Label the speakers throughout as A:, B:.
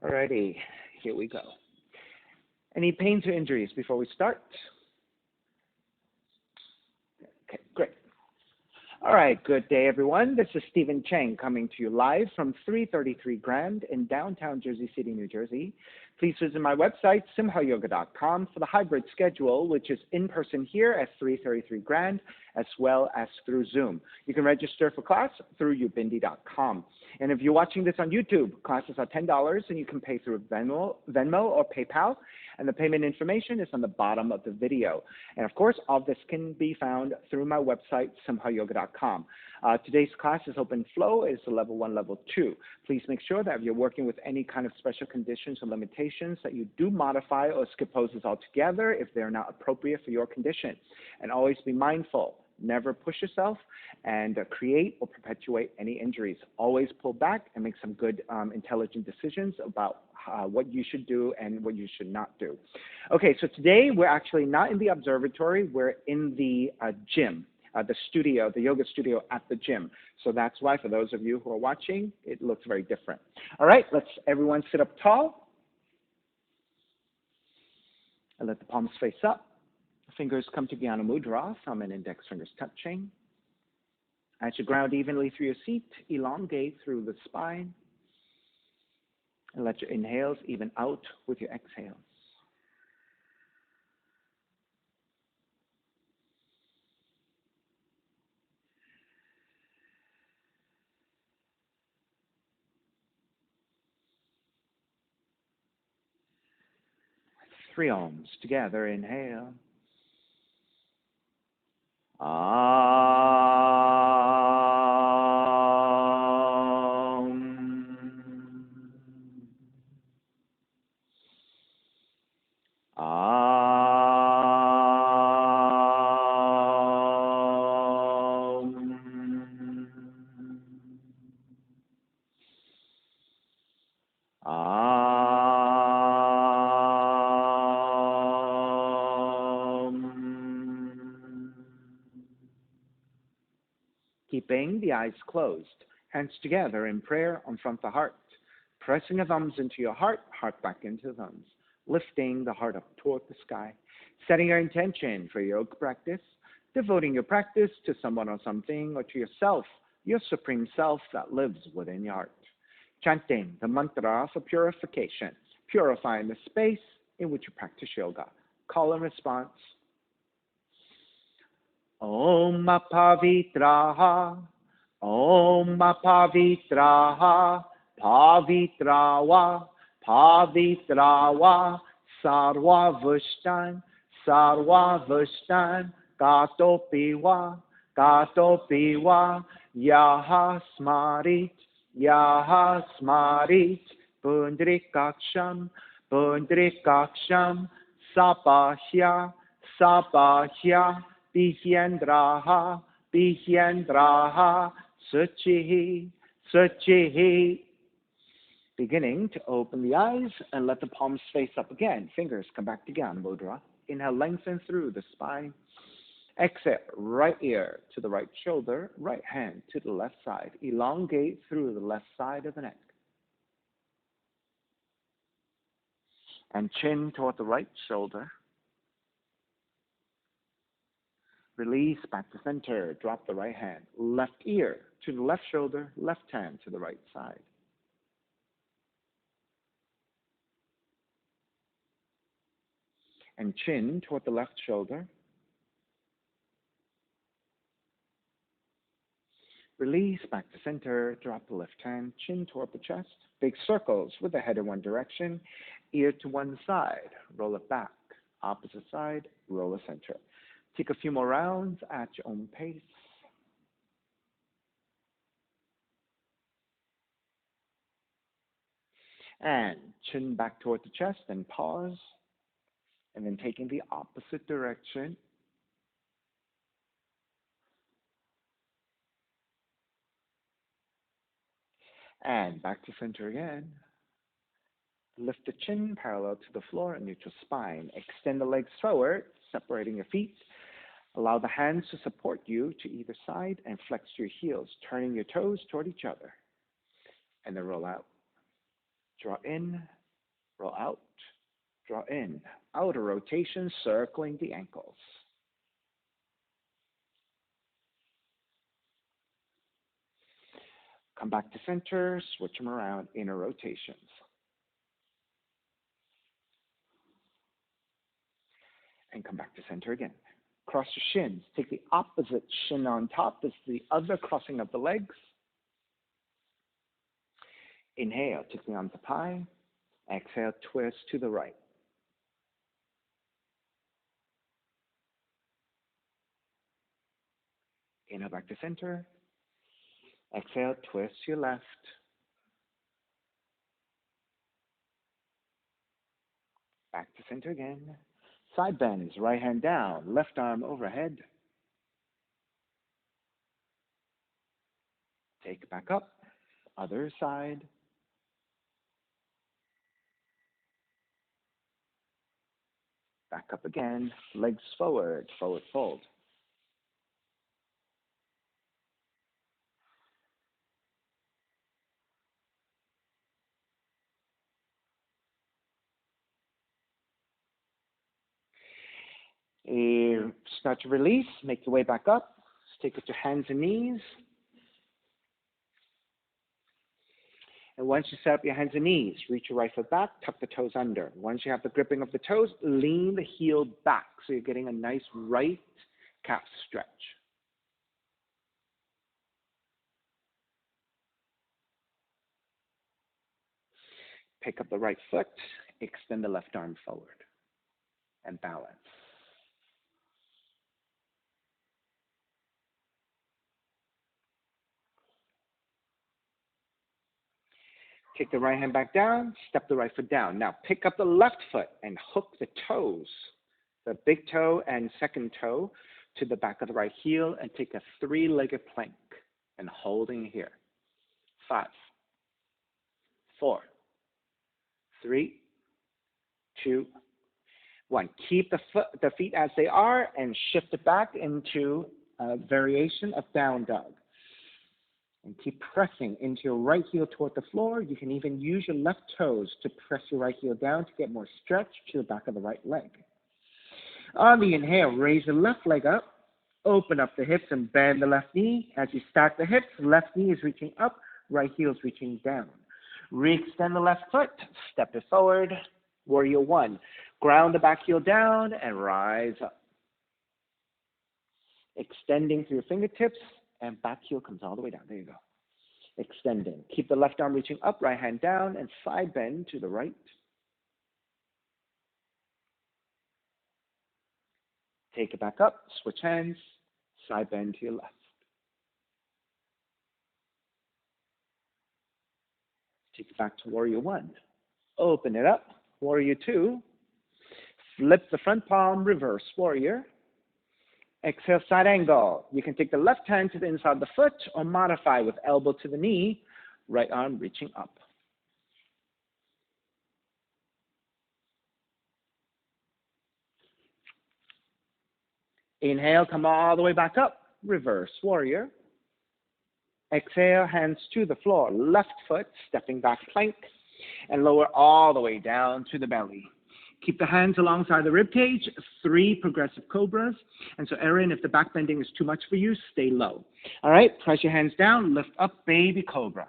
A: Alrighty, here we go. Any pains or injuries before we start? Okay, great. All right, good day, everyone. This is Stephen Chang coming to you live from 333 Grand in downtown Jersey City, New Jersey. Please visit my website, simhayoga.com, for the hybrid schedule, which is in person here at 333 Grand, as well as through Zoom. You can register for class through ubindi.com. And if you're watching this on YouTube, classes are $10, and you can pay through Venmo or PayPal. And the payment information is on the bottom of the video. And of course, all this can be found through my website, simhayoga.com. Today's class is open flow. It's a level 1, level 2. Please make sure that if you're working with any kind of special conditions or limitations, that you do modify or skip poses altogether if they're not appropriate for your condition. And always be mindful. Never push yourself and create or perpetuate any injuries. Always pull back and make some good, intelligent decisions about what you should do and what you should not do. Okay, so today we're actually not in the observatory. We're in the gym, the studio, the yoga studio at the gym. So that's why, for those of you who are watching, it looks very different. All right, let's everyone sit up tall and let the palms face up. Fingers come to Jnana Mudra, thumb and index fingers touching. As you ground evenly through your seat, elongate through the spine. And let your inhales even out with your exhales. Three Oms together, inhale. Keeping the eyes closed, hands together in prayer on front of the heart, pressing the thumbs into your heart, heart back into the thumbs, lifting the heart up toward the sky, setting your intention for your yoga practice, devoting your practice to someone or something or to yourself, your supreme self that lives within your heart. Chanting the mantra for purification, purifying the space in which you practice yoga. Call and response. Om Pavitraha, Om Pavitraha, Pavitrawa, Pavitrawa, Sarva Vushtan, Gatopiwa, Yaha Smarit, Pundrikaksham, Sapahya, Bihendraha, Suchihi. Beginning to open the eyes and let the palms face up again. Fingers come back to Jnana Mudra. Inhale, lengthen through the spine. Exhale, right ear to the right shoulder, right hand to the left side. Elongate through the left side of the neck. And chin toward the right shoulder. Release back to center. Drop the right hand. Left ear to the left shoulder, left hand to the right side. And chin toward the left shoulder. Release back to center. Drop the left hand. Chin toward the chest. Big circles with the head in one direction. Ear to one side. Roll it back. Opposite side. Roll the center. Take a few more rounds at your own pace. And chin back toward the chest and pause. And then taking the opposite direction. And back to center again. Lift the chin parallel to the floor and neutral spine. Extend the legs forward, separating your feet. Allow the hands to support you to either side and flex your heels, turning your toes toward each other. And then roll out. Draw in, roll out, draw in. Outer rotation, circling the ankles. Come back to center, switch them around, inner rotations. And come back to center again. Cross your shins. Take the opposite shin on top as the other crossing of the legs. Inhale, take the arms up high. Exhale, twist to the right. Inhale back to center. Exhale, twist to your left. Back to center again. Side bends, right hand down, left arm overhead. Take it back up, other side. Back up again, legs forward, forward fold. You start to release, make your way back up. Take it to hands and knees. And once you set up your hands and knees, reach your right foot back, tuck the toes under. Once you have the gripping of the toes, lean the heel back so you're getting a nice right calf stretch. Pick up the right foot, extend the left arm forward, and balance. Take the right hand back down, step the right foot down. Now pick up the left foot and hook the toes, the big toe and second toe, to the back of the right heel and take a three-legged plank and holding here. 5, 4, 3, 2, 1. Keep the feet as they are and shift it back into a variation of down dog. And keep pressing into your right heel toward the floor. You can even use your left toes to press your right heel down to get more stretch to the back of the right leg. On the inhale, raise the left leg up, open up the hips and bend the left knee. As you stack the hips, left knee is reaching up, right heel is reaching down. Re-extend the left foot, step it forward, warrior one. Ground the back heel down and rise up. Extending through your fingertips and back heel comes all the way down. There you go. Extending. Keep the left arm reaching up, right hand down, and side bend to the right. Take it back up, switch hands, side bend to your left. Take it back to warrior one. Open it up, warrior two. Flip the front palm, reverse warrior. Exhale, side angle. You can take the left hand to the inside of the foot or modify with elbow to the knee, right arm reaching up. Inhale, come all the way back up, reverse warrior. Exhale, hands to the floor, left foot, stepping back plank, and lower all the way down to the belly. Keep the hands alongside the rib cage, 3 progressive cobras. And so, Erin, if the back bending is too much for you, stay low. All right, press your hands down, lift up, baby cobra.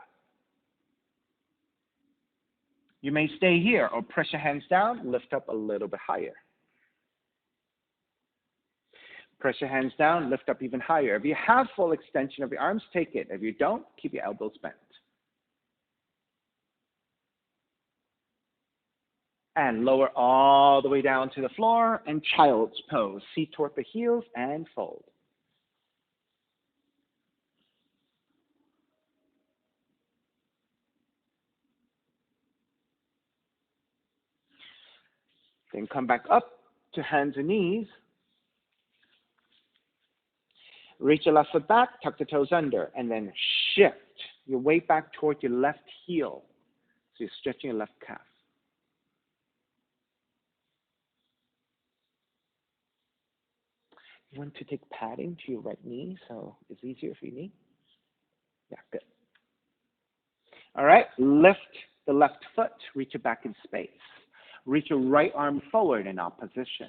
A: You may stay here or press your hands down, lift up a little bit higher. Press your hands down, lift up even higher. If you have full extension of your arms, take it. If you don't, keep your elbows bent. And lower all the way down to the floor and child's pose. Seat toward the heels and fold. Then come back up to hands and knees. Reach your left foot back, tuck the toes under, and then shift your weight back toward your left heel. So you're stretching your left calf. You want to take padding to your right knee so it's easier for your knee? Yeah, good. All right, lift the left foot, reach it back in space. Reach your right arm forward in opposition.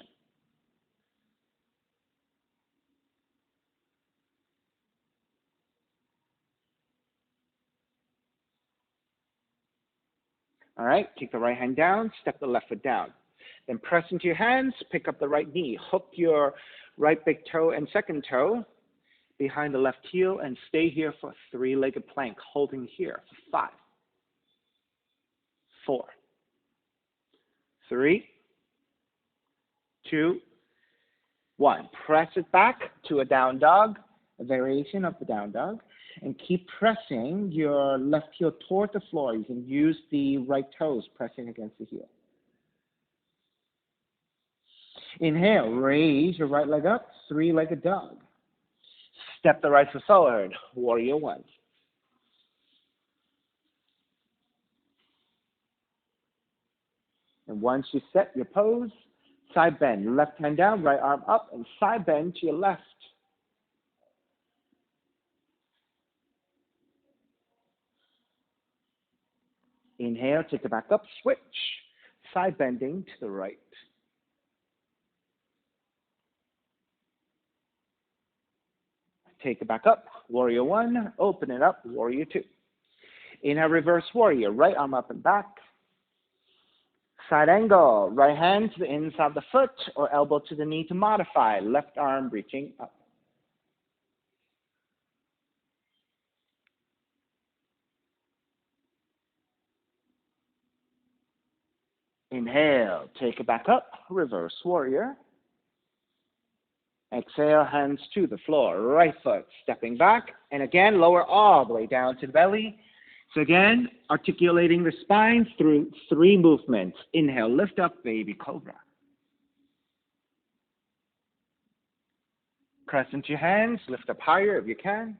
A: All right, take the right hand down, step the left foot down. Then press into your hands, pick up the right knee, hook your right big toe and second toe behind the left heel, and stay here for a three-legged plank, holding here for 5, 4, 3, 2, 1. Press it back to a down dog, a variation of the down dog, and keep pressing your left heel toward the floor. You can use the right toes pressing against the heel. Inhale, raise your right leg up, three-legged dog. Step the right foot forward, warrior 1. And once you set your pose, side bend, left hand down, right arm up, and side bend to your left. Inhale, take it back up, switch, side bending to the right. Take it back up, warrior 1, open it up, warrior 2. Inhale, reverse warrior, right arm up and back. Side angle, right hand to the inside of the foot or elbow to the knee to modify, left arm reaching up. Inhale, take it back up, reverse warrior. Exhale, hands to the floor, right foot stepping back, and again, lower all the way down to the belly. So again, articulating the spine through 3 movements. Inhale, lift up, baby cobra. Press into your hands, lift up higher if you can.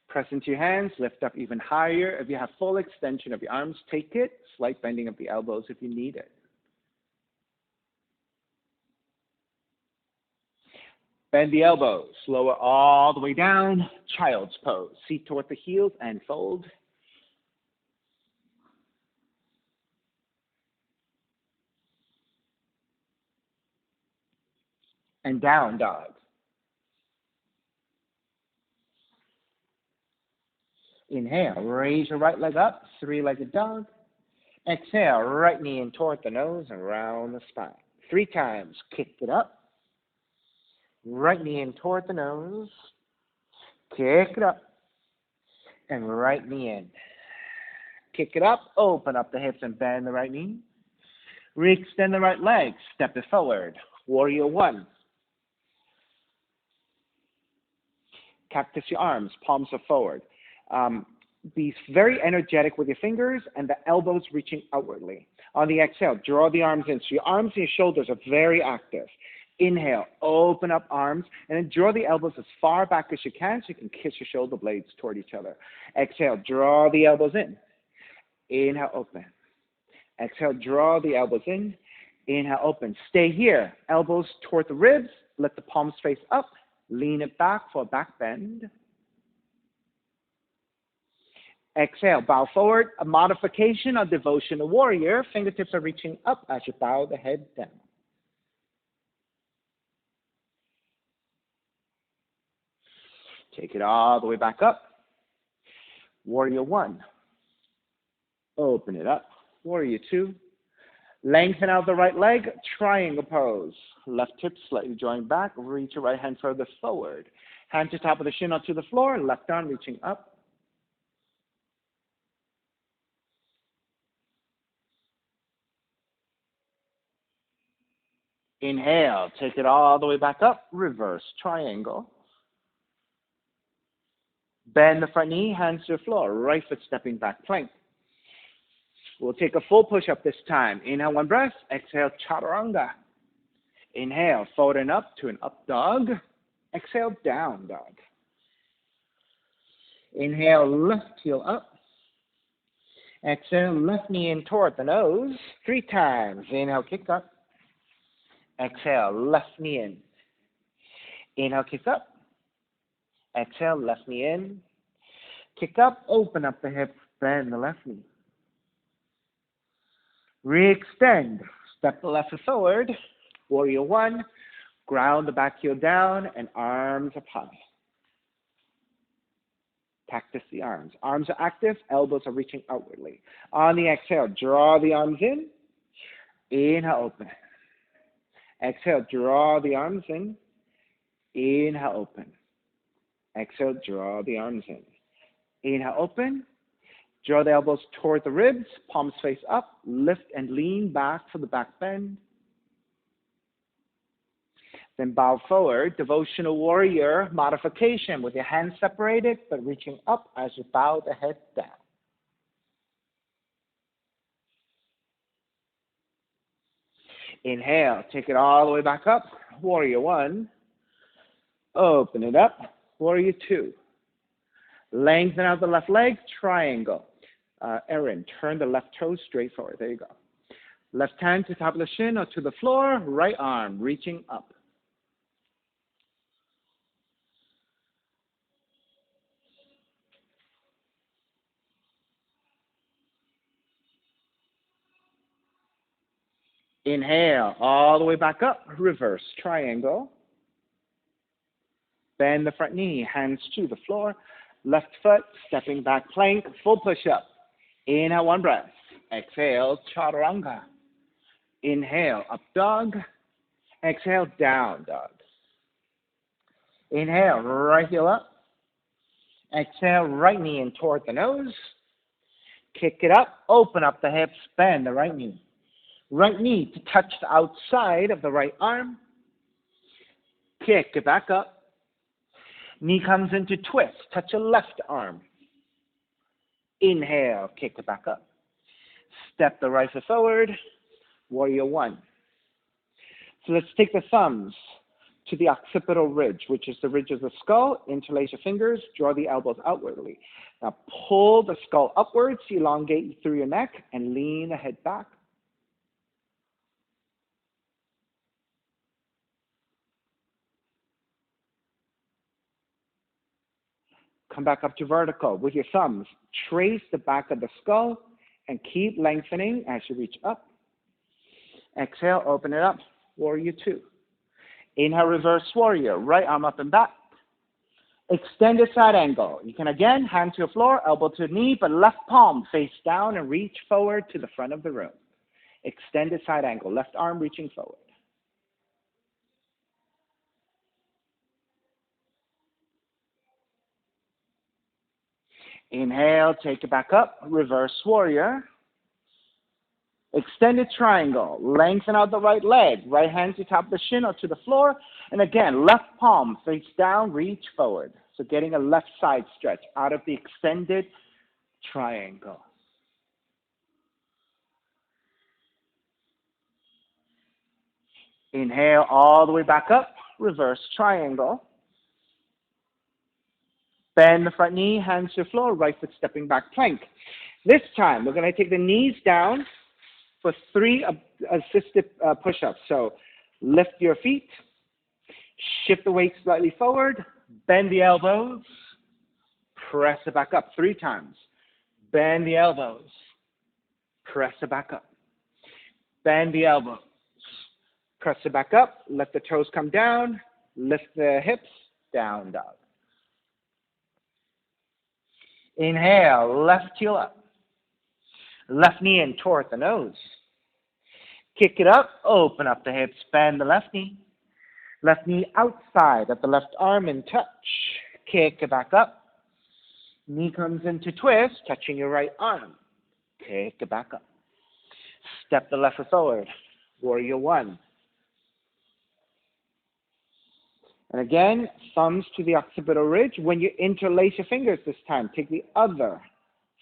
A: Press into your hands, lift up even higher. If you have full extension of your arms, take it. Slight bending of the elbows if you need it. Bend the elbows, lower all the way down, child's pose. Seat toward the heels and fold. And down dog. Inhale, raise your right leg up, three-legged dog. Exhale, right knee in toward the nose and round the spine. 3 times, kick it up. Right knee in toward the nose, kick it up, and right knee in. Kick it up, open up the hips and bend the right knee. Re-extend the right leg, step it forward, warrior 1. Cactus your arms, palms are forward. Be very energetic with your fingers and the elbows reaching outwardly. On the exhale, draw the arms in. So your arms and your shoulders are very active. Inhale, open up arms, and then draw the elbows as far back as you can so you can kiss your shoulder blades toward each other. Exhale, draw the elbows in. Inhale, open. Exhale, draw the elbows in. Inhale, open. Stay here. Elbows toward the ribs. Let the palms face up. Lean it back for a back bend. Exhale, bow forward. A modification of devotional warrior. Fingertips are reaching up as you bow the head down. Take it all the way back up. Warrior 1. Open it up. Warrior 2. Lengthen out the right leg. Triangle pose. Left hip slightly joined back. Reach your right hand further forward. Hand to top of the shin onto the floor. Left arm reaching up. Inhale. Take it all the way back up. Reverse triangle. Bend the front knee, hands to the floor, right foot stepping back, plank. We'll take a full push-up this time. Inhale, 1 breath. Exhale, chaturanga. Inhale, forward and up to an up dog. Exhale, down dog. Inhale, left heel up. Exhale, left knee in toward the nose. 3 times. Inhale, kick up. Exhale, left knee in. Inhale, kick up. Exhale, left knee in. Kick up, open up the hips, bend the left knee. Re-extend. Step the left foot forward. Warrior one. Ground the back heel down and arms up high. Practice the arms. Arms are active, elbows are reaching outwardly. On the exhale, draw the arms in. Inhale, open. Exhale, draw the arms in. Inhale, open. Exhale, draw the arms in. Inhale, open. Draw the elbows toward the ribs, palms face up, lift and lean back for the back bend. Then bow forward, devotional warrior modification with your hands separated but reaching up as you bow the head down. Inhale, take it all the way back up. Warrior one. Open it up. Warrior two. Lengthen out the left leg, triangle. Erin, turn the left toe straight forward. There you go. Left hand to top of the shin or to the floor, right arm reaching up. Inhale, all the way back up, reverse triangle. Bend the front knee, hands to the floor. Left foot, stepping back plank, full push-up. Inhale, one breath. Exhale, chaturanga. Inhale, up dog. Exhale, down dog. Inhale, right heel up. Exhale, right knee in toward the nose. Kick it up, open up the hips, bend the right knee. Right knee to touch the outside of the right arm. Kick it back up. Knee comes into twist. Touch your left arm. Inhale, kick it back up. Step the right foot forward. Warrior one. So let's take the thumbs to the occipital ridge, which is the ridge of the skull. Interlace your fingers. Draw the elbows outwardly. Now pull the skull upwards. Elongate through your neck and lean the head back. Come back up to vertical with your thumbs. Trace the back of the skull and keep lengthening as you reach up. Exhale, open it up. Warrior two. Inhale, reverse warrior. Right arm up and back. Extended side angle. You can again, hand to the floor, elbow to knee, but left palm face down and reach forward to the front of the room. Extended side angle. Left arm reaching forward. Inhale, take it back up, reverse warrior. Extended triangle, lengthen out the right leg, right hand to top of the shin or to the floor. And again, left palm face down, reach forward. So getting a left side stretch out of the extended triangle. Inhale all the way back up, reverse triangle. Bend the front knee, hands to the floor, right foot stepping back plank. This time, we're going to take the knees down for 3 assistive push-ups. So lift your feet, shift the weight slightly forward, bend the elbows, press it back up 3 times. Bend the elbows, press it back up. Bend the elbows, press it back up, let the toes come down, lift the hips, down dog. Inhale, left heel up. Left knee in toward the nose. Kick it up, open up the hips, bend the left knee. Left knee outside of the left arm in touch. Kick it back up. Knee comes into twist, touching your right arm. Kick it back up. Step the left foot forward. Warrior one. And again, thumbs to the occipital ridge. When you interlace your fingers this time, take the other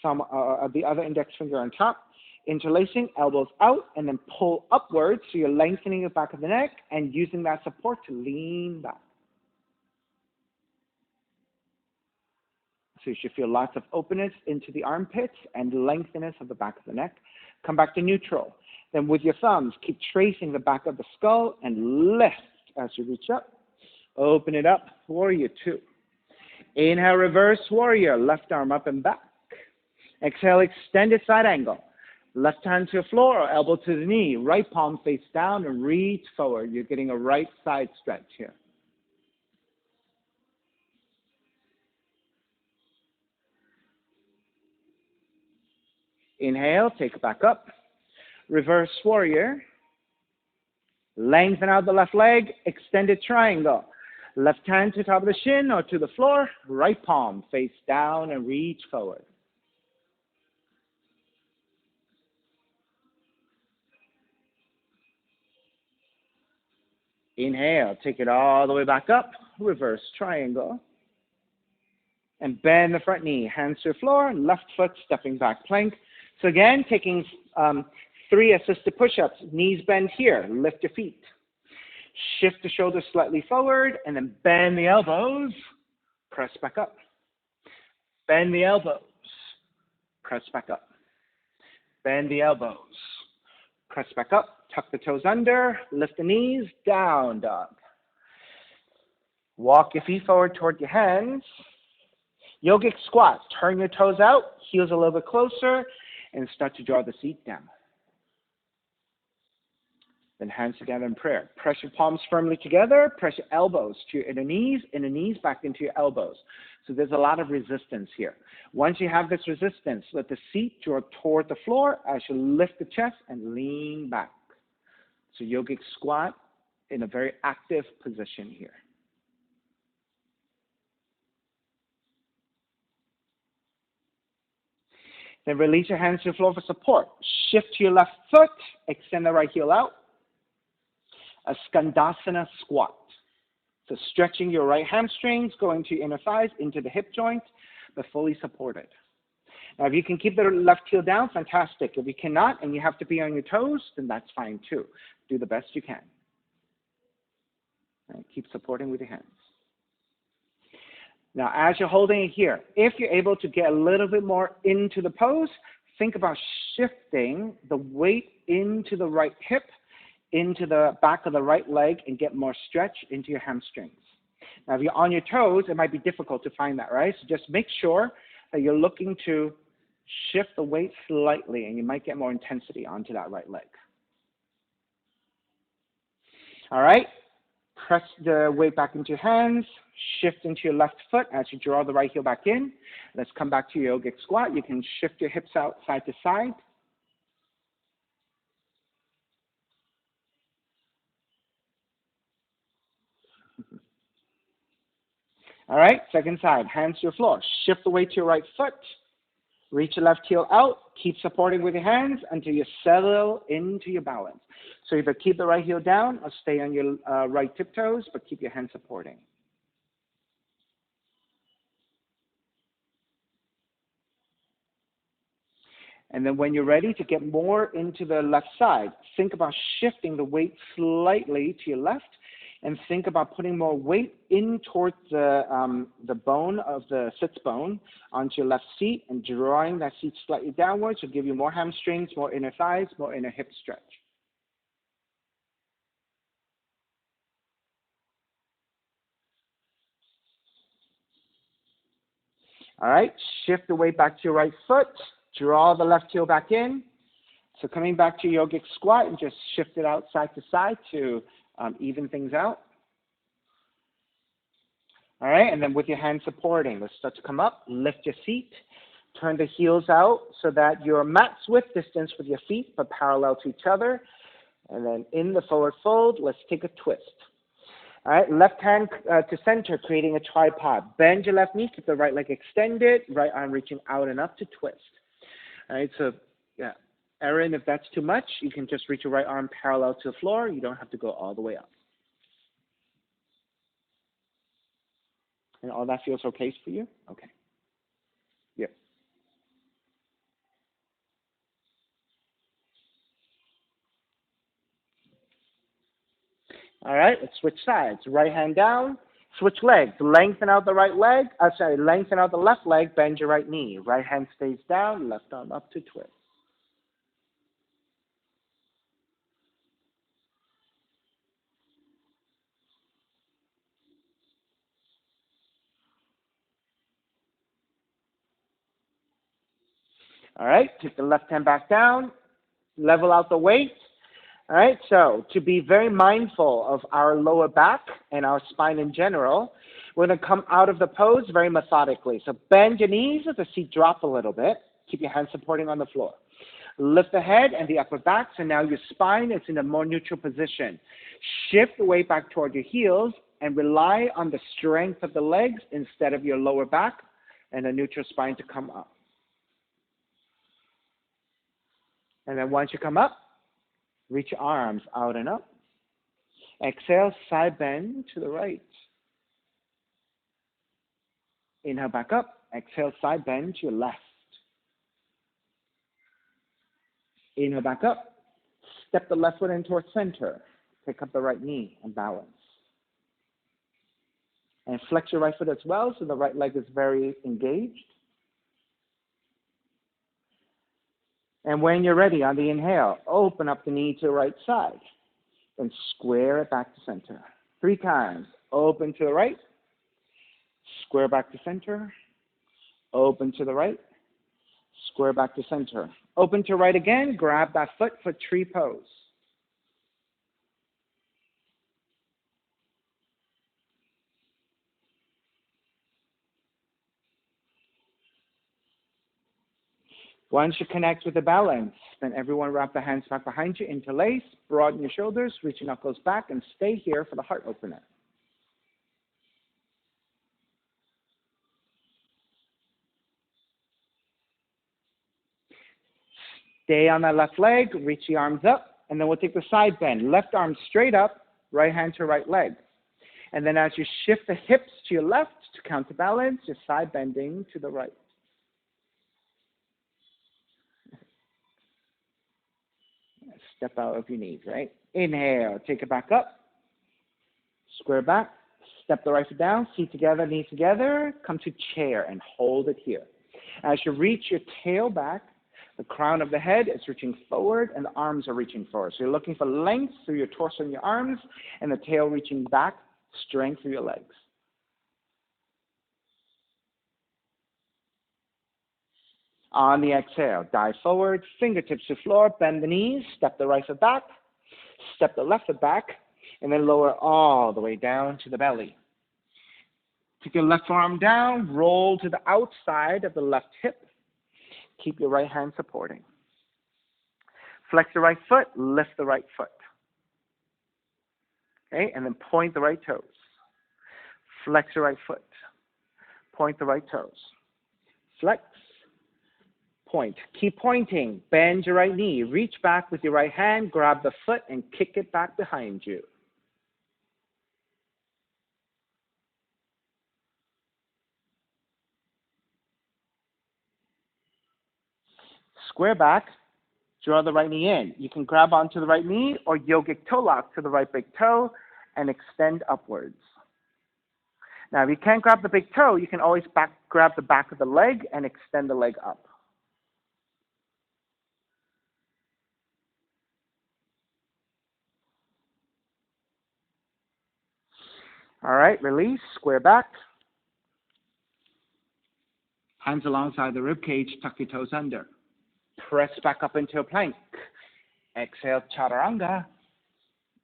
A: thumb, the other index finger on top, interlacing, elbows out, and then pull upwards so you're lengthening the back of the neck and using that support to lean back. So you should feel lots of openness into the armpits and lengthiness of the back of the neck. Come back to neutral. Then with your thumbs, keep tracing the back of the skull and lift as you reach up. Open it up, warrior two. Inhale, reverse warrior. Left arm up and back. Exhale, extended side angle. Left hand to the floor or elbow to the knee. Right palm face down and reach forward. You're getting a right side stretch here. Inhale, take it back up. Reverse warrior. Lengthen out the left leg, extended triangle. Left hand to top of the shin or to the floor. Right palm face down and reach forward. Inhale, take it all the way back up, reverse triangle. And bend the front knee, hands to the floor, left foot stepping back plank. So again, taking 3 assisted push-ups, knees bend here, lift your feet. Shift the shoulders slightly forward, and then bend the elbows, press back up. Bend the elbows, press back up. Bend the elbows, press back up. Tuck the toes under, lift the knees, down dog. Walk your feet forward toward your hands. Yogic squat, turn your toes out, heels a little bit closer, and start to draw the seat down. Then hands together in prayer. Press your palms firmly together, press your elbows to your inner knees back into your elbows. So there's a lot of resistance here. Once you have this resistance, let the seat draw toward the floor as you lift the chest and lean back. So yogic squat in a very active position here. Then release your hands to the floor for support. Shift to your left foot, extend the right heel out. A Skandasana squat. So stretching your right hamstrings, going to your inner thighs, into the hip joint, but fully supported. Now, if you can keep the left heel down, fantastic. If you cannot and you have to be on your toes, then that's fine too. Do the best you can. And keep supporting with your hands. Now, as you're holding it here, if you're able to get a little bit more into the pose, think about shifting the weight into the right hip, into the back of the right leg, and get more stretch into your hamstrings. Now, if you're on your toes, it might be difficult to find that, right? So just make sure that you're looking to shift the weight slightly, and you might get more intensity onto that right leg. All right, press the weight back into your hands, shift into your left foot as you draw the right heel back in. Let's come back to your yogic squat. You can shift your hips out side to side. All right, second side, hands to your floor. Shift the weight to your right foot. Reach your left heel out. Keep supporting with your hands until you settle into your balance. So either keep the right heel down or stay on your right tiptoes, but keep your hands supporting. And then when you're ready to get more into the left side, think about shifting the weight slightly to your left, and think about putting more weight in towards the bone of the sits bone onto your left seat and drawing that seat slightly downwards will give you more hamstrings, more inner thighs, more inner hip stretch. All right, shift the weight back to your right foot, draw the left heel back in. So coming back to yogic squat and just shift it out side to side to even things out. All right, and then with your hands supporting, let's start to come up, lift your seat, turn the heels out so that you're mat's width distance with your feet, but parallel to each other. And then in the forward fold, let's take a twist. All right, left hand to center, creating a tripod. Bend your left knee, keep the right leg extended, right arm reaching out and up to twist. All right, so yeah, Erin, if that's too much, you can just reach your right arm parallel to the floor. You don't have to go all the way up. And all that feels okay for you? Okay. Yep. All right, let's switch sides. Right hand down, switch legs. Lengthen out the right leg. Lengthen out the left leg, bend your right knee. Right hand stays down, left arm up to twist. All right, take the left hand back down, level out the weight. All right, so to be very mindful of our lower back and our spine in general, we're going to come out of the pose very methodically. So bend your knees, let the seat drop a little bit. Keep your hands supporting on the floor. Lift the head and the upper back, so now your spine is in a more neutral position. Shift the weight back toward your heels and rely on the strength of the legs instead of your lower back and a neutral spine to come up. And then once you come up, reach your arms out and up. Exhale, side bend to the right. Inhale back up. Exhale, side bend to your left. Inhale back up. Step the left foot in towards center. Pick up the right knee and balance. And flex your right foot as well so the right leg is very engaged. And when you're ready, on the inhale, open up the knee to the right side. Then square it back to center. 3 times. Open to the right. Square back to center. Open to the right. Square back to center. Open to right again. Grab that foot for tree pose. Once you connect with the balance, then everyone wrap the hands back behind you, interlace, broaden your shoulders, reach your knuckles back, and stay here for the heart opener. Stay on that left leg, reach the arms up, and then we'll take the side bend. Left arm straight up, right hand to right leg. And then as you shift the hips to your left to counterbalance, you're side bending to the right. Step out of your knees, right? Inhale, take it back up. Square back. Step the right foot down, feet together, knees together. Come to chair and hold it here. As you reach your tail back, the crown of the head is reaching forward and the arms are reaching forward. So you're looking for length through your torso and your arms and the tail reaching back, strength through your legs. On the exhale, dive forward, fingertips to floor, bend the knees, step the right foot back, step the left foot back, and then lower all the way down to the belly. Take your left arm down, roll to the outside of the left hip. Keep your right hand supporting. Flex the right foot, lift the right foot. Okay, and then point the right toes. Flex your right foot. Point the right toes. Flex. Point. Keep pointing. Bend your right knee. Reach back with your right hand. Grab the foot and kick it back behind you. Square back. Draw the right knee in. You can grab onto the right knee or yogic toe lock to the right big toe and extend upwards. Now, if you can't grab the big toe, you can always grab the back of the leg and extend the leg up. All right, release, square back. Hands alongside the rib cage, tuck your toes under. Press back up into a plank. Exhale, chaturanga.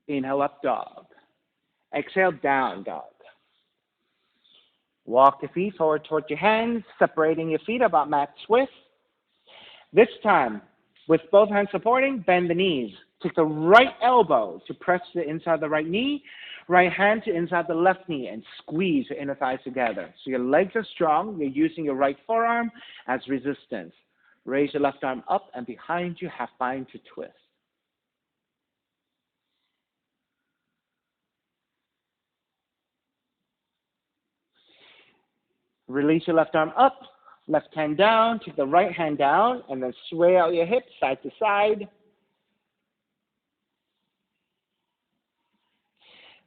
A: Inhale, up dog. Exhale, down dog. Walk your feet forward towards your hands, separating your feet about max width. This time, with both hands supporting, bend the knees. Take the right elbow to press the inside of the right knee, right hand to inside the left knee, and squeeze your inner thighs together. So your legs are strong. You're using your right forearm as resistance. Raise your left arm up and behind you, half bind to twist. Release your left arm up, left hand down, take the right hand down, and then sway out your hips side to side.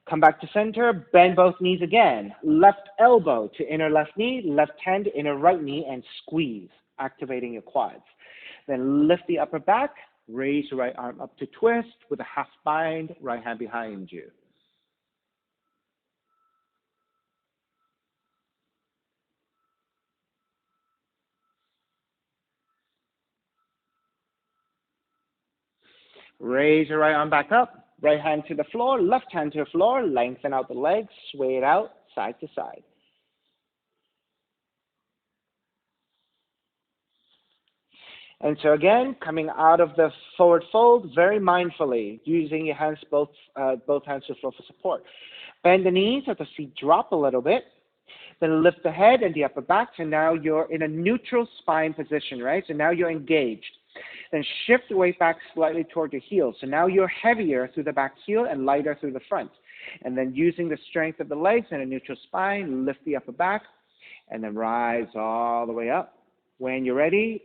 A: Come back to center, bend both knees again. Left elbow to inner left knee, left hand to inner right knee, and squeeze, activating your quads. Then lift the upper back, raise your right arm up to twist with a half bind, right hand behind you. Raise your right arm back up. Right hand to the floor, left hand to the floor. Lengthen out the legs, sway it out, side to side. And so again, coming out of the forward fold, very mindfully, using your hands, both hands to the floor for support. Bend the knees, let the feet drop a little bit. Then lift the head and the upper back, and now you're in a neutral spine position, right? So now you're engaged. Then shift the weight back slightly toward your heels. So now you're heavier through the back heel and lighter through the front. And then using the strength of the legs and a neutral spine, lift the upper back, and then rise all the way up. When you're ready,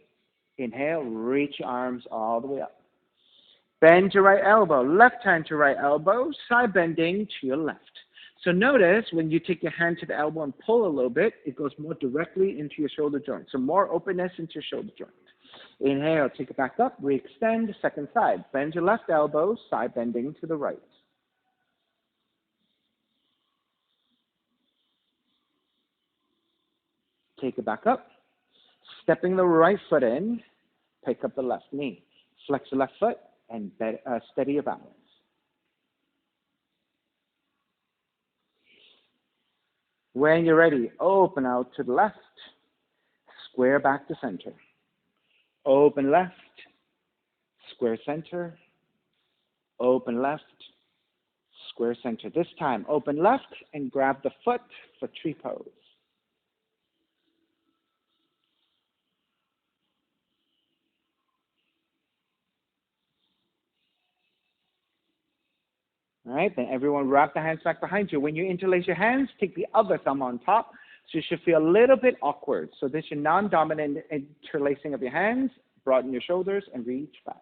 A: inhale, reach your arms all the way up. Bend your right elbow, left hand to right elbow, side bending to your left. So notice when you take your hand to the elbow and pull a little bit, it goes more directly into your shoulder joint. So more openness into your shoulder joint. Inhale, take it back up, re-extend, second side. Bend your left elbow, side bending to the right. Take it back up. Stepping the right foot in, pick up the left knee. Flex the left foot and steady your balance. When you're ready, open out to the left, square back to center. Open left, square center, open left, square center. This time, open left and grab the foot for tree pose. All right, then everyone wrap the hands back behind you. When you interlace your hands, take the other thumb on top. So you should feel a little bit awkward. So this is your non-dominant interlacing of your hands. Broaden your shoulders and reach back.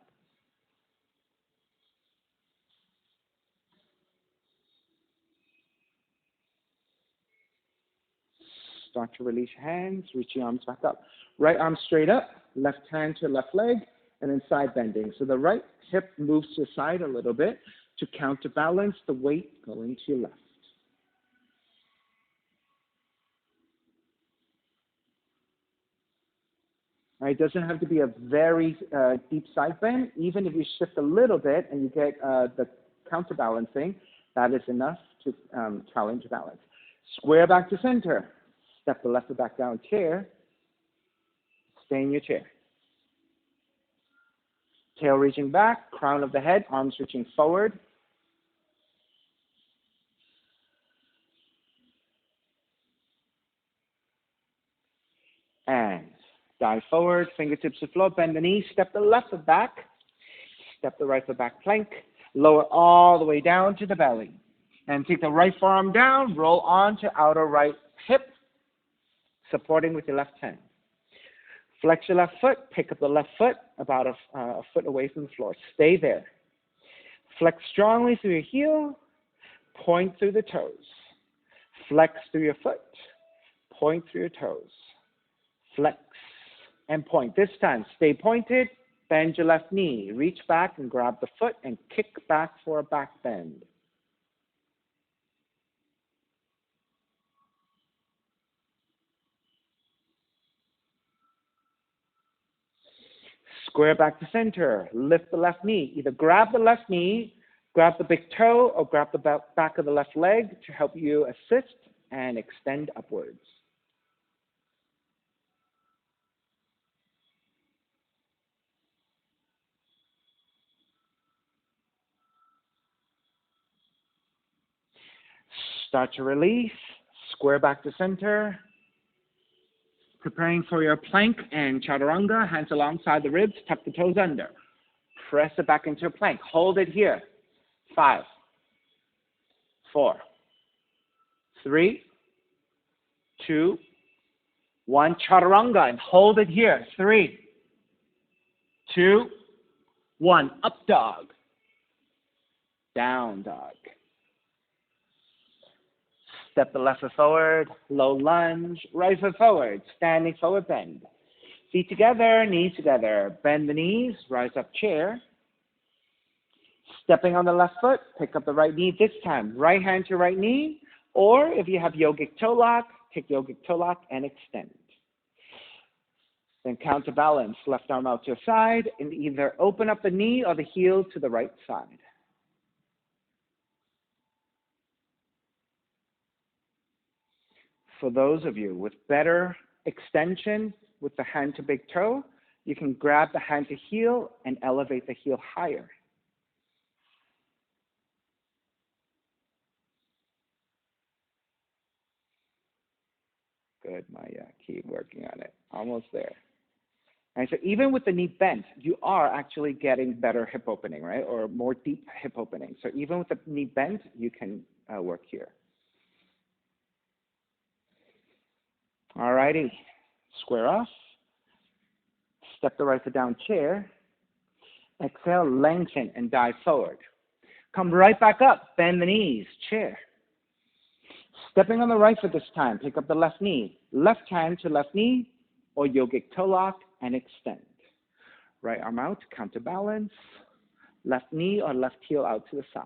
A: Start to release your hands, reach your arms back up. Right arm straight up, left hand to left leg, and then side bending. So the right hip moves to the side a little bit to counterbalance the weight going to your left. Right, it doesn't have to be a very deep side bend. Even if you shift a little bit and you get the counterbalancing, that is enough to challenge balance. Square back to center. Step the left foot back down, chair. Stay in your chair. Tail reaching back, crown of the head, arms reaching forward. And dive forward, fingertips to floor, bend the knees, step the left foot back, step the right foot back plank, lower all the way down to the belly. And take the right forearm down, roll on to outer right hip, supporting with your left hand. Flex your left foot, pick up the left foot about a foot away from the floor. Stay there. Flex strongly through your heel, point through the toes. Flex through your foot, point through your toes. Flex and point. This time, stay pointed, bend your left knee, reach back and grab the foot and kick back for a back bend. Square back to center, lift the left knee. Either grab the left knee, grab the big toe, or grab the back of the left leg to help you assist and extend upwards. Start to release, square back to center. Preparing for your plank and chaturanga, hands alongside the ribs, tuck the toes under. Press it back into a plank. Hold it here. 5, 4, 3, 2, 1. Chaturanga and hold it here. 3, 2, 1. Up dog. Down dog. Step the left foot forward, low lunge, right foot forward, standing forward bend. Feet together, knees together. Bend the knees, rise up chair. Stepping on the left foot, pick up the right knee this time. Right hand to right knee, or if you have yogic toe lock, take yogic toe lock and extend. Then counterbalance, left arm out to your side, and either open up the knee or the heel to the right side. For those of you with better extension with the hand to big toe, you can grab the hand to heel and elevate the heel higher. Good, Maya. Keep working on it. Almost there. And so even with the knee bent, you are actually getting better hip opening, right? Or more deep hip opening. So even with the knee bent, you can work here. All righty. Square off. Step the right foot down, chair. Exhale, lengthen and dive forward. Come right back up, bend the knees, chair. Stepping on the right foot this time, pick up the left knee. Left hand to left knee or yogic toe lock and extend. Right arm out, counterbalance. Left knee or left heel out to the side.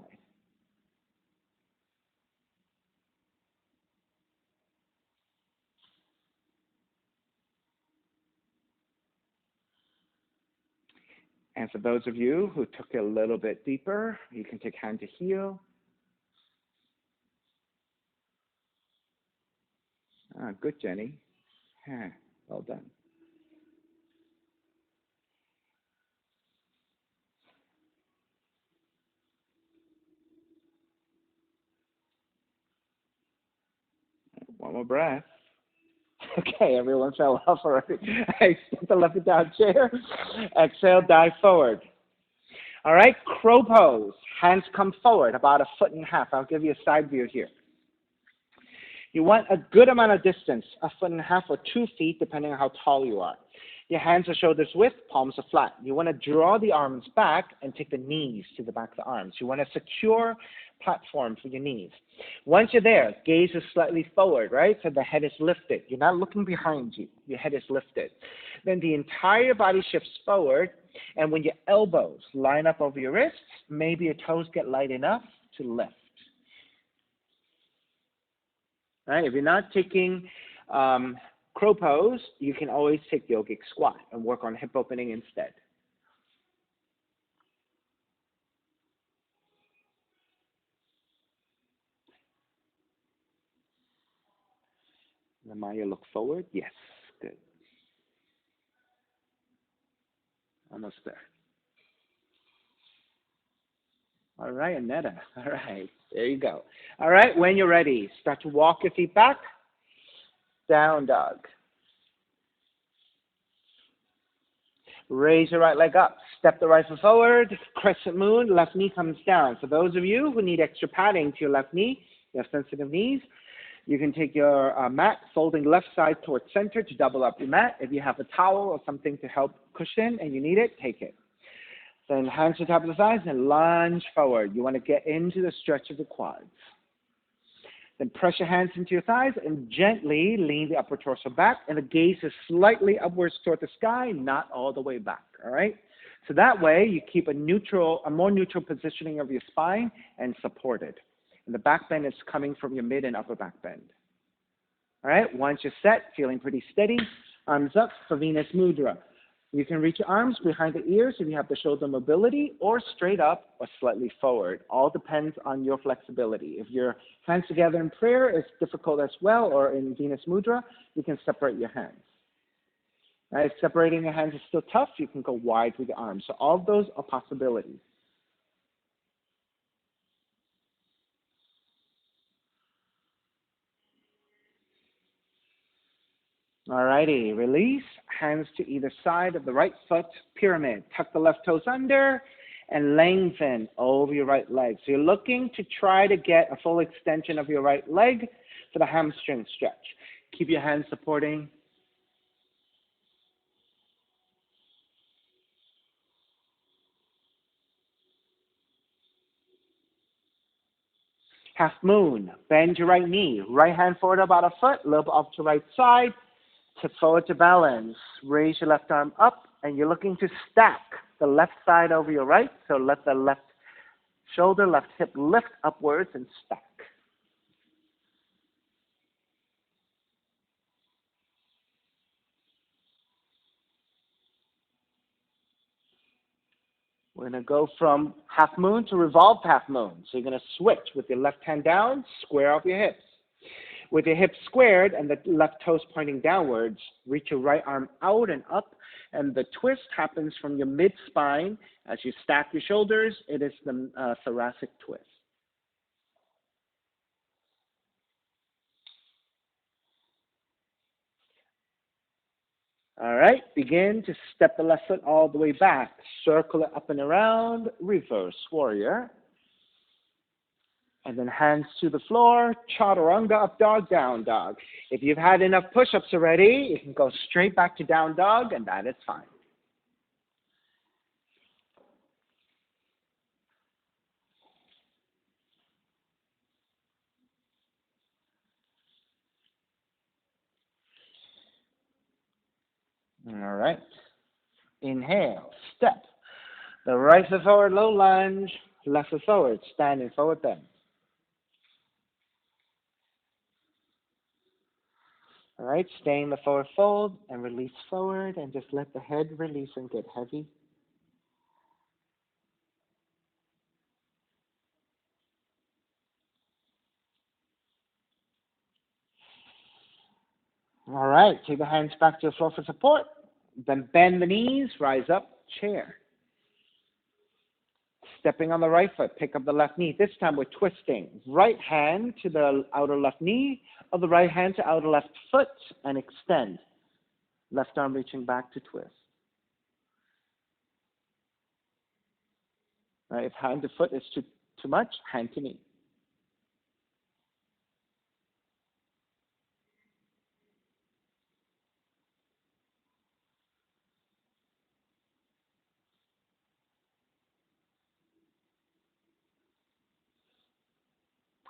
A: And for those of you who took it a little bit deeper, you can take hand to heel. Good, Jenny. Well done. One more breath. Okay, everyone fell off already. Step the left foot down, chair. Exhale, dive forward. All right, crow pose. Hands come forward about 1.5 feet. I'll give you a side view here. You want a good amount of distance, 1.5 feet or 2 feet, depending on how tall you are. Your hands are shoulders width, palms are flat. You want to draw the arms back and take the knees to the back of the arms. You want a secure platform for your knees. Once you're there, gaze is slightly forward, right? So the head is lifted. You're not looking behind you. Your head is lifted. Then the entire body shifts forward, and when your elbows line up over your wrists, maybe your toes get light enough to lift. Right? If you're not taking crow pose, you can always take yogic squat and work on hip opening instead. Maya, look forward. Yes, good. Almost there. All right, Aneta. All right, there you go. All right, when you're ready, start to walk your feet back. Down dog. Raise your right leg up. Step the right foot forward. Crescent moon. Left knee comes down. For those of you who need extra padding to your left knee, you have sensitive knees, you can take your mat, folding left side towards center to double up your mat. If you have a towel or something to help cushion and you need it, take it. Then hands to the top of the thighs and lunge forward. You want to get into the stretch of the quads. Then press your hands into your thighs and gently lean the upper torso back, and the gaze is slightly upwards toward the sky, not all the way back, all right? So that way you keep a more neutral positioning of your spine and supported. And the back bend is coming from your mid and upper back bend. All right, once you're set, feeling pretty steady, arms up for Venus Mudra. You can reach your arms behind the ears if you have the shoulder mobility, or straight up or slightly forward. All depends on your flexibility. If your hands together in prayer is difficult as well, or in Venus Mudra, you can separate your hands. If separating your hands is still tough, you can go wide with your arms. So all of those are possibilities. All righty, release, hands to either side of the right foot, pyramid. Tuck the left toes under and lengthen over your right leg. So you're looking to try to get a full extension of your right leg for the hamstring stretch. Keep your hands supporting. Half moon, bend your right knee. Right hand forward about 1 foot, a little bit off to right side. Tip forward to balance. Raise your left arm up, and you're looking to stack the left side over your right. So let the left shoulder, left hip lift upwards and stack. We're going to go from half moon to revolved half moon. So you're going to switch with your left hand down, square off your hips. With your hips squared and the left toes pointing downwards, reach your right arm out and up, and the twist happens from your mid-spine. As you stack your shoulders, it is the thoracic twist. All right, begin to step the left foot all the way back. Circle it up and around, reverse warrior. And then hands to the floor, chaturanga, up dog, down dog. If you've had enough push-ups already, you can go straight back to down dog, and that is fine. All right. Inhale, step. The right foot forward, low lunge. Left foot forward, standing forward bend. All right, stay in the forward fold and release forward and just let the head release and get heavy. All right, take the hands back to the floor for support. Then bend the knees, rise up, chair. Stepping on the right foot, pick up the left knee. This time we're twisting. Right hand to the outer left knee, or the right hand to outer left foot, and extend. Left arm reaching back to twist. All right, if hand to foot is too much, hand to knee.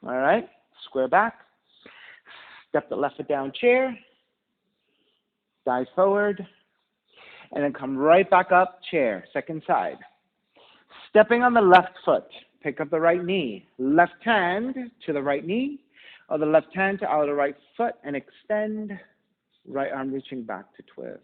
A: All right, square back. Step the left foot down, chair. Dive forward. And then come right back up, chair, second side. Stepping on the left foot, pick up the right knee. Left hand to the right knee, or the left hand to outer right foot, and extend. Right arm reaching back to twist.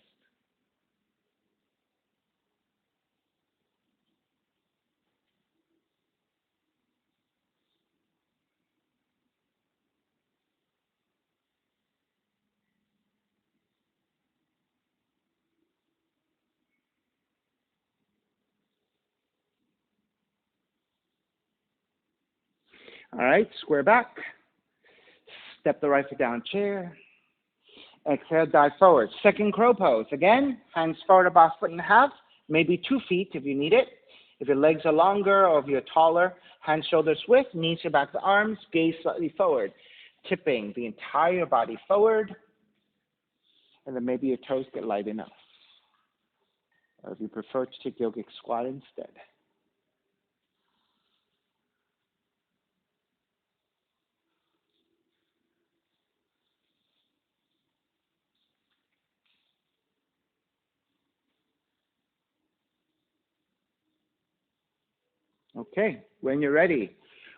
A: All right, square back. Step the right foot down, chair. Exhale, dive forward. Second crow pose. Again, hands forward about a foot and a half, maybe 2 feet if you need it. If your legs are longer or if you're taller, hands, shoulders width, knees to back the arms, gaze slightly forward. Tipping the entire body forward. And then maybe your toes get light enough. Or if you prefer to take yogic squat instead. Okay, when you're ready,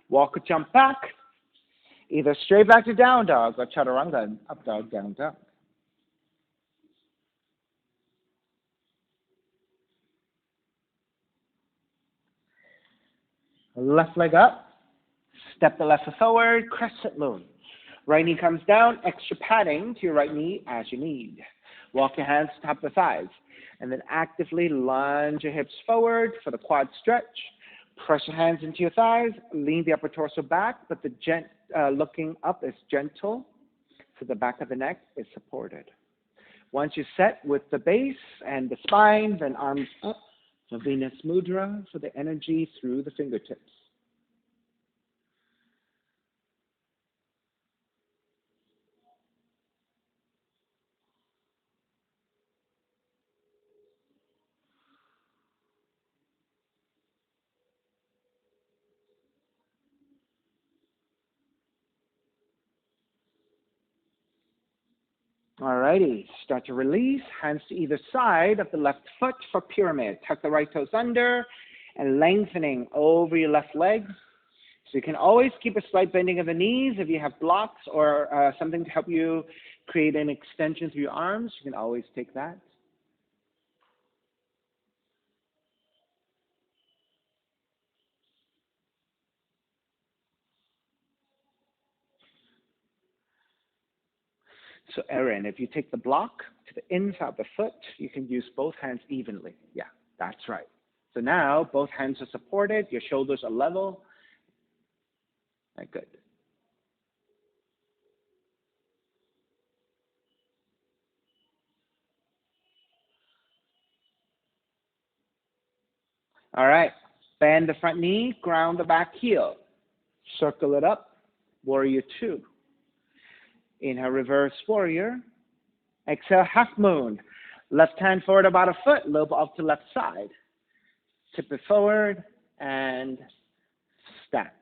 A: walk or jump back, either straight back to down dog or chaturanga and up dog, down dog. Left leg up, step the left foot forward, crescent moon. Right knee comes down, extra padding to your right knee as you need. Walk your hands to top the thighs, and then actively lunge your hips forward for the quad stretch. Press your hands into your thighs, lean the upper torso back, but the looking up is gentle, so the back of the neck is supported. Once you're set with the base and the spine, then arms up for Venus Mudra for the energy through the fingertips. Alrighty, start to release, hands to either side of the left foot for pyramid. Tuck the right toes under and lengthening over your left leg. So you can always keep a slight bending of the knees if you have blocks or something to help you create an extension through your arms. You can always take that. So Erin, if you take the block to the inside of the foot, you can use both hands evenly. Yeah, that's right. So now both hands are supported, your shoulders are level. Right, good. All right, bend the front knee, ground the back heel. Circle it up, warrior two. Inhale, reverse warrior. Exhale, half moon. Left hand forward about a foot, lobe up to left side. Tip it forward and stack.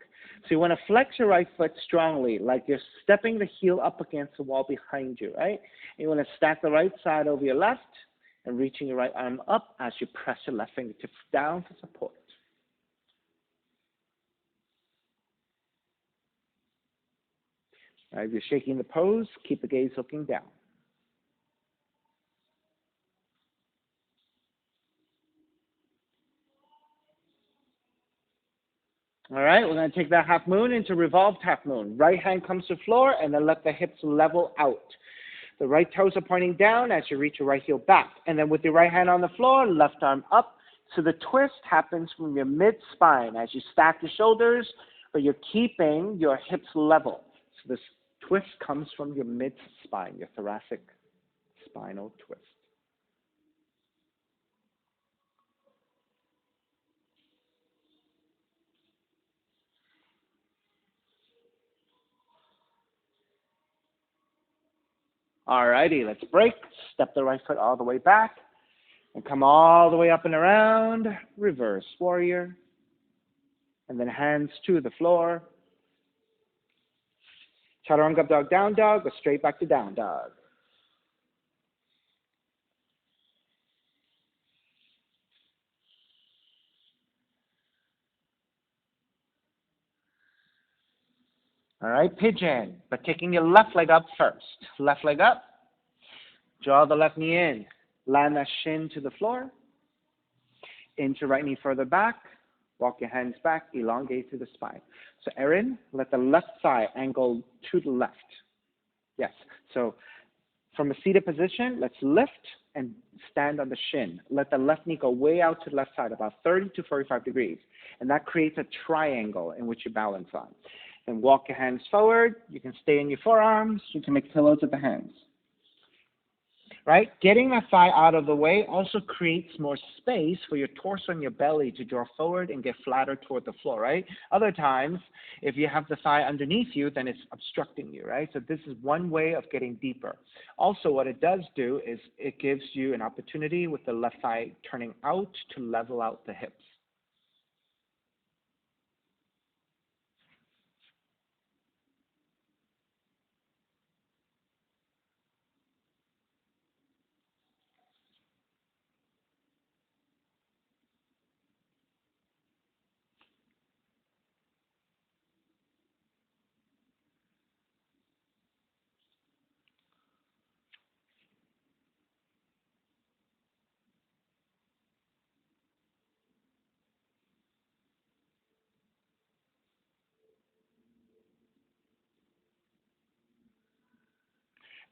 A: So you want to flex your right foot strongly, like you're stepping the heel up against the wall behind you, right? And you want to stack the right side over your left and reaching your right arm up as you press your left fingertips down for support. All right, if you're shaking the pose, keep the gaze looking down. All right, we're going to take that half moon into revolved half moon. Right hand comes to floor and then let the hips level out. The right toes are pointing down as you reach your right heel back. And then with your right hand on the floor, left arm up. So the twist happens from your mid-spine as you stack your shoulders, but you're keeping your hips level. So this twist comes from your mid-spine, your thoracic spinal twist. All righty, let's break. Step the right foot all the way back and come all the way up and around. Reverse warrior. And then hands to the floor. Chaturanga dog, down dog, or straight back to down dog. All right, pigeon, but taking your left leg up first. Left leg up. Draw the left knee in. Land that shin to the floor. Inch your right knee further back. Walk your hands back. Elongate through the spine. So Erin, let the left thigh angle to the left. Yes. So from a seated position, let's lift and stand on the shin. Let the left knee go way out to the left side, about 30 to 45 degrees. And that creates a triangle in which you balance on. Then walk your hands forward. You can stay in your forearms. You can make pillows with the hands. Right? Getting that thigh out of the way also creates more space for your torso and your belly to draw forward and get flatter toward the floor, right? Other times, if you have the thigh underneath you, then it's obstructing you, right? So this is one way of getting deeper. Also, what it does do is it gives you an opportunity with the left thigh turning out to level out the hips.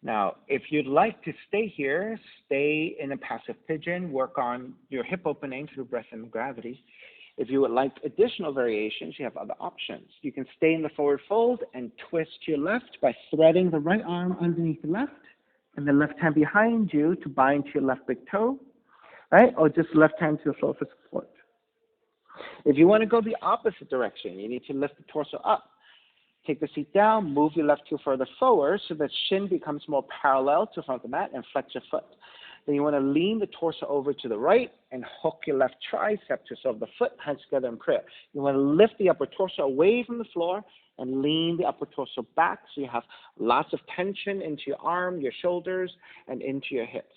A: Now, if you'd like to stay here, stay in a passive pigeon, work on your hip opening through breath and gravity. If you would like additional variations, you have other options. You can stay in the forward fold and twist to your left by threading the right arm underneath the left and the left hand behind you to bind to your left big toe, right? Or just left hand to the floor for support. If you want to go the opposite direction, you need to lift the torso up. Take the seat down, move your left heel further forward so that shin becomes more parallel to the front of the mat and flex your foot. Then you want to lean the torso over to the right and hook your left tricep to serve the foot, hands together in prayer. You want to lift the upper torso away from the floor and lean the upper torso back so you have lots of tension into your arm, your shoulders, and into your hips.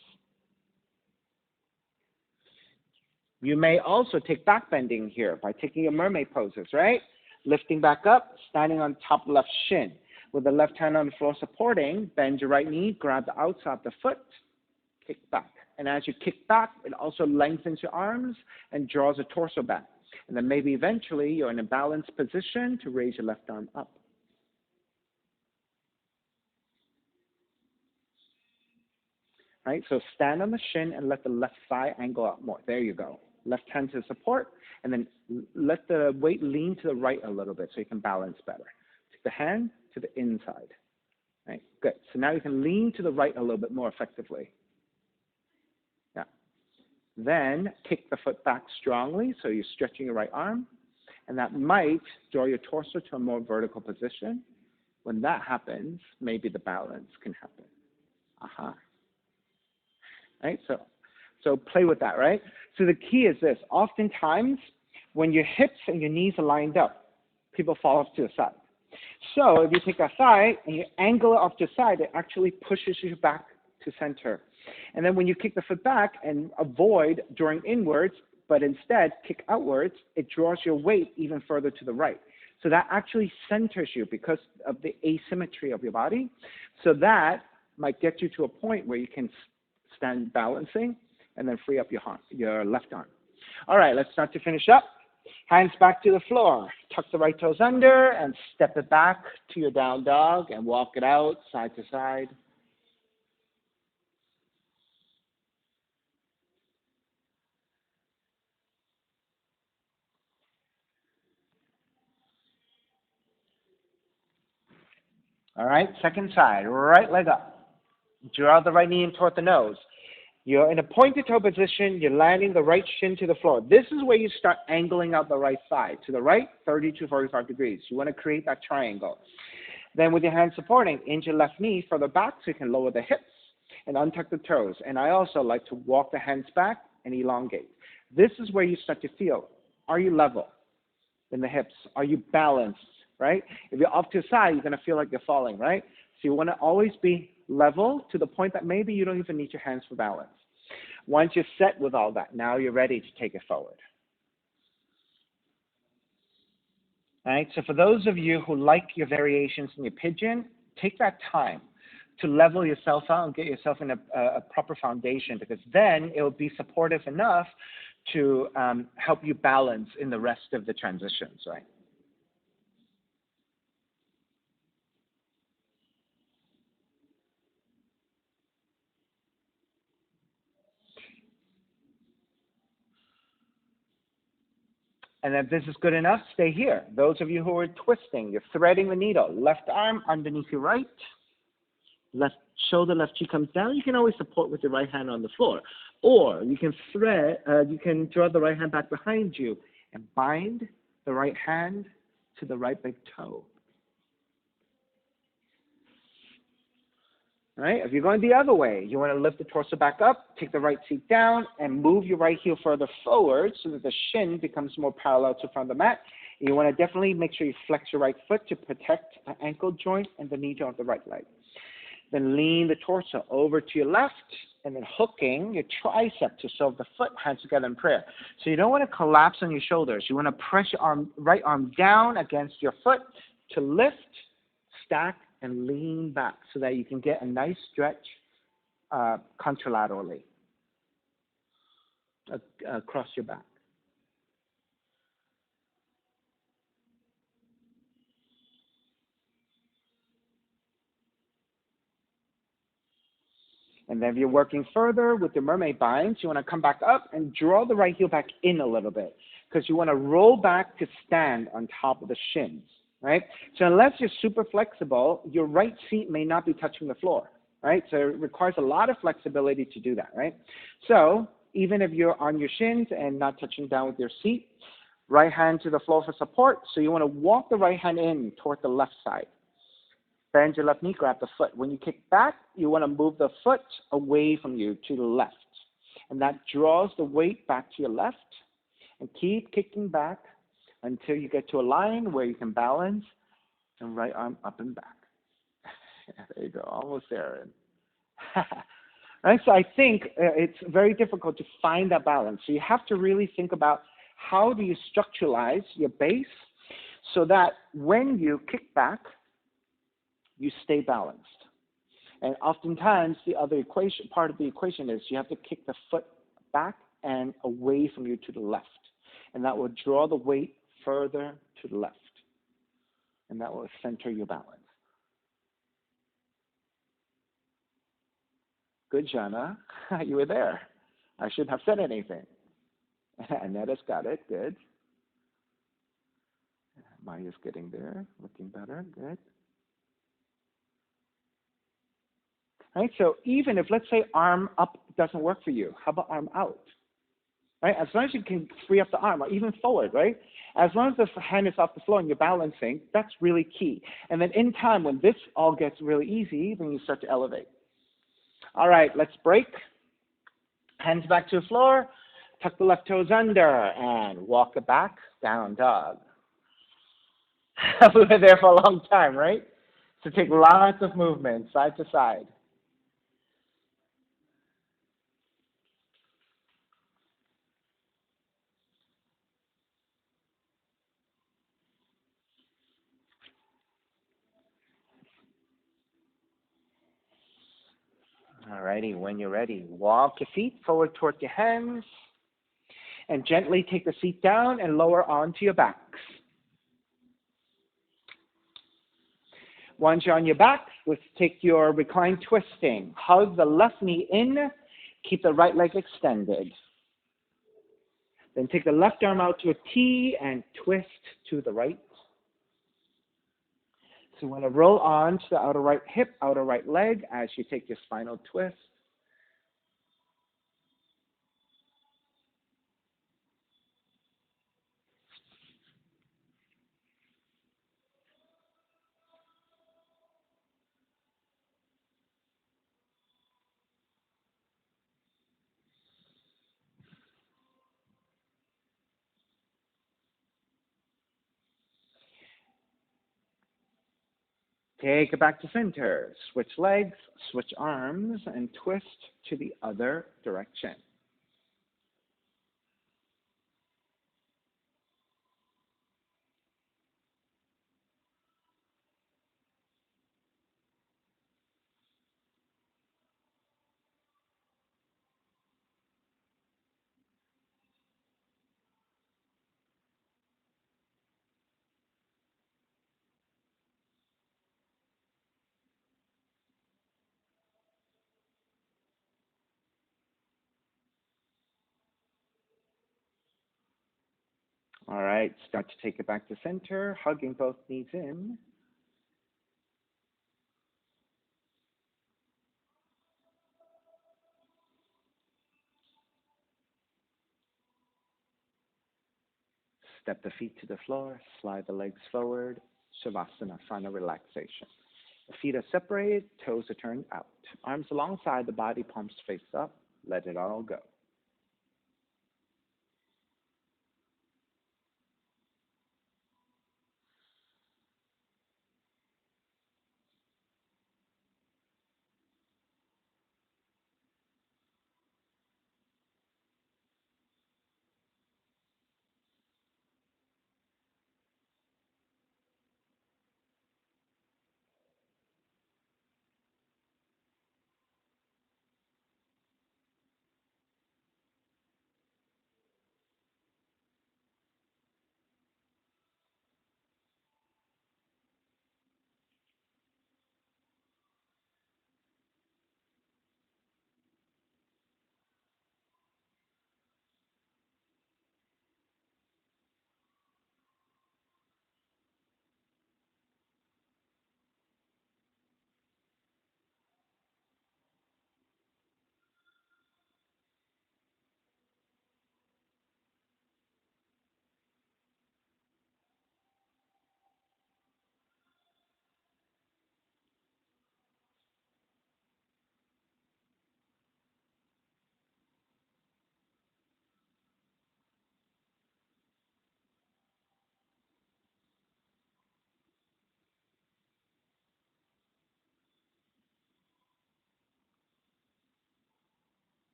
A: You may also take back bending here by taking your mermaid poses, right? Lifting back up, standing on top left shin. With the left hand on the floor supporting, bend your right knee, grab the outside of the foot, kick back. And as you kick back, it also lengthens your arms and draws the torso back. And then maybe eventually you're in a balanced position to raise your left arm up. right? So stand on the shin and let the left thigh angle out more. There you go. Left hand to support, and then let the weight lean to the right a little bit so you can balance better. Take the hand to the inside. Right, good. So now you can lean to the right a little bit more effectively. Yeah. Then kick the foot back strongly, so you're stretching your right arm, and that might draw your torso to a more vertical position. When that happens, maybe the balance can happen. Right, so play with that, right? So the key is this. Oftentimes, when your hips and your knees are lined up, people fall off to the side. So if you take that thigh and you angle it off to the side, it actually pushes you back to center. And then when you kick the foot back and avoid drawing inwards, but instead kick outwards, it draws your weight even further to the right. So that actually centers you because of the asymmetry of your body. So that might get you to a point where you can stand balancing and then free up your left arm. All right, let's start to finish up. Hands back to the floor. Tuck the right toes under and step it back to your down dog and walk it out side to side. All right, second side, right leg up. Draw the right knee in toward the nose. You're in a pointed toe position. You're landing the right shin to the floor. This is where you start angling out the right side. To the right, 30 to 45 degrees. You want to create that triangle. Then with your hands supporting, inch your left knee further back so you can lower the hips and untuck the toes. And I also like to walk the hands back and elongate. This is where you start to feel, are you level in the hips? Are you balanced, right? If you're off to the side, you're going to feel like you're falling, right? So you want to always be level to the point that maybe you don't even need your hands for balance. Once you're set with all that, now you're ready to take it forward. All right, so for those of you who like your variations in your pigeon, take that time to level yourself out and get yourself in a proper foundation, because then it will be supportive enough to help you balance in the rest of the transitions, right? And if this is good enough, stay here. Those of you who are twisting, you're threading the needle. Left arm underneath your right. Left shoulder, left cheek comes down. You can always support with your right hand on the floor. Or you can you can draw the right hand back behind you and bind the right hand to the right big toe. All right? If you're going the other way, you want to lift the torso back up, take the right seat down, and move your right heel further forward so that the shin becomes more parallel to the front of the mat. And you want to definitely make sure you flex your right foot to protect the ankle joint and the knee joint of the right leg. Then lean the torso over to your left, and then hooking your tricep to serve the foot, hands together in prayer. So you don't want to collapse on your shoulders. You want to press your right arm down against your foot to lift, stack, and lean back so that you can get a nice stretch contralaterally across your back. And then if you're working further with the mermaid binds, you want to come back up and draw the right heel back in a little bit because you want to roll back to stand on top of the shins, right? So unless you're super flexible, your right seat may not be touching the floor, right? So it requires a lot of flexibility to do that, right? So even if you're on your shins and not touching down with your seat, right hand to the floor for support. So you want to walk the right hand in toward the left side. Bend your left knee, grab the foot. When you kick back, you want to move the foot away from you to the left. And that draws the weight back to your left. And keep kicking back until you get to a line where you can balance and right arm up and back. There you go, almost there. Right, so I think it's very difficult to find that balance. So you have to really think about how do you structuralize your base so that when you kick back, you stay balanced. And oftentimes, the other part of the equation is you have to kick the foot back and away from you to the left. And that will draw the weight further to the left. And that will center your balance. Good, Jana. You were there. I shouldn't have said anything. Annetta's got it. Good. Maya's getting there. Looking better. Good. Right? So even if, let's say, arm up doesn't work for you, how about arm out? Right? As long as you can free up the arm, or even forward, right? As long as the hand is off the floor and you're balancing, that's really key. And then in time, when this all gets really easy, then you start to elevate. All right, let's break. Hands back to the floor. Tuck the left toes under and walk it back, down dog. We were there for a long time, right? So take lots of movement, side to side. All righty, when you're ready, walk your feet forward toward your hands and gently take the seat down and lower onto your backs. Once you're on your back, let's take your recline twisting. Hug the left knee in, keep the right leg extended. Then take the left arm out to a T and twist to the right. So you want to roll on to the outer right hip, outer right leg as you take your spinal twist. Take it back to center. Switch legs, switch arms, and twist to the other direction. All right, start to take it back to center, hugging both knees in. Step the feet to the floor, slide the legs forward. Savasana, final relaxation. The feet are separated, toes are turned out. Arms alongside the body, palms face up. Let it all go.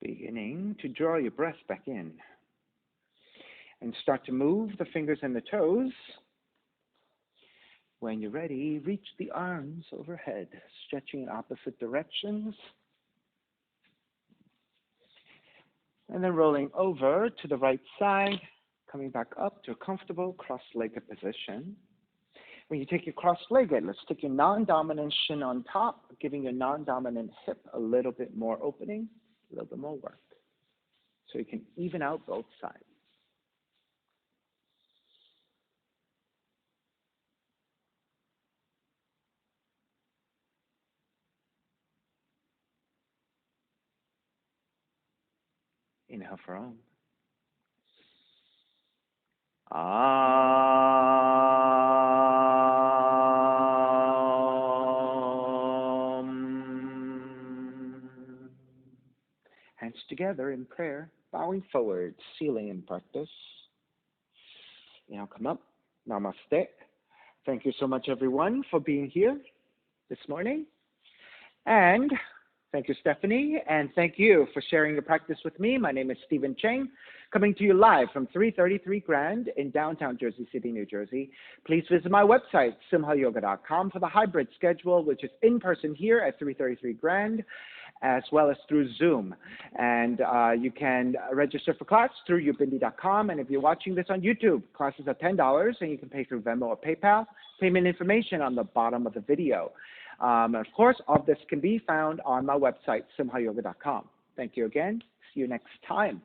A: Beginning to draw your breath back in. And start to move the fingers and the toes. When you're ready, reach the arms overhead, stretching in opposite directions. And then rolling over to the right side, coming back up to a comfortable cross-legged position. When you take your cross-legged, let's take your non-dominant shin on top, giving your non-dominant hip a little bit more opening, a little bit more work. So you can even out both sides. Inhale for Om. Hands together in prayer, bowing forward, sealing in practice. Now come up. Namaste. Thank you so much, everyone, for being here this morning. And thank you, Stephanie, and thank you for sharing your practice with me. My name is Stephen Cheng, coming to you live from 333 Grand in downtown Jersey City, New Jersey. Please visit my website, simhayoga.com, for the hybrid schedule, which is in person here at 333 Grand, as well as through Zoom. And you can register for class through ubindi.com. And if you're watching this on YouTube, classes are $10, and you can pay through Venmo or PayPal. Payment information on the bottom of the video. And of course, all of this can be found on my website, simhayoga.com. Thank you again. See you next time.